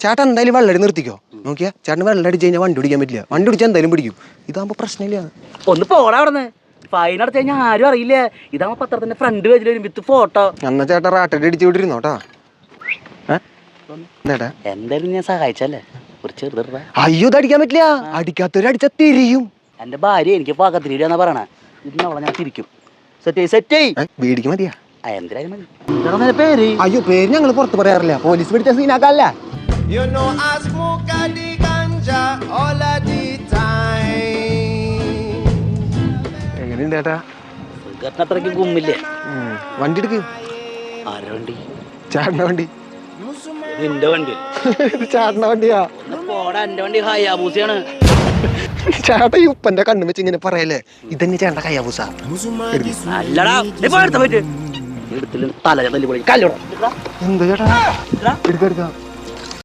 ചേട്ടൻ എന്തായാലും വെള്ളടി നിർത്തിക്കോ. നോക്കിയാ ചേട്ടൻ വെള്ളം അടിച്ച് കഴിഞ്ഞാൽ വണ്ടി പിടിക്കാൻ പറ്റില്ല. വണ്ടി പിടിച്ചാൽ എന്തായാലും പിടിക്കും. ഇതാകുമ്പോ പ്രശ്നമില്ല. ഒന്ന് പോടാ അവിടെ നിന്ന്. ഫൈൻ അടച്ചു കഴിഞ്ഞാൽ ആരും അറിയില്ല. ഇതാകുമ്പോ പത്രത്തിന്റെ ഫ്രണ്ട് പേജിൽ വരും വിത്ത് ഫോട്ടോ. എന്നാ ചേട്ടാ റാട്ടടി അടിച്ചു വിട്ടിരുന്നോട്ടാ. എന്തായാലും ഞാൻ സഹായിച്ചല്ലേ. ഒരു ചെറുതാ. അയ്യോ ഇത് അടിക്കാൻ പറ്റില്ല. അടിക്കാത്തൊരു അടിച്ചാ തിരിയും. എന്റെ ഭാര്യ എനിക്ക് പാകത്തിരിക്കാന്നാ പറയണ. ഇന്ന് അവളെ ഞാൻ തിരിക്കും. സെറ്റ് വീടിക്ക് മതിയാ. എന്തായാലും മതി. എന്താണ് പേര്? അയ്യോ പേര് ഞങ്ങൾ പുറത്ത് പറയാറില്ല. പോലീസ് പിടിച്ച സീനാക്കല്ല. എങ്ങനെയുണ്ട് ചേട്ടാ? അത്രയ്ക്ക് ഗുമ്മില്ലേ? വണ്ടി എടുക്ക്. ആരുടെ വണ്ടി? ചേട്ടന്റെ വണ്ടി. നിന്റെ വണ്ടി? ചേട്ടന്റെ വണ്ടിയാ. പോടാ, എന്റെ വണ്ടി ഹയാബൂസയാണ്. ചേട്ടാ ഈ ഉപ്പന്റെ കണ്ണു വെച്ച് ഇങ്ങനെ പറയല്ലേ. ഇതന്നെ ചേട്ടന്റെ ഹയാബൂസ. അല്ലടാ എടുത്തില്ല തല തല്ലി പൊളി കല്ലോടാ. എന്താ ചേട്ടാ? എടുക്കാം.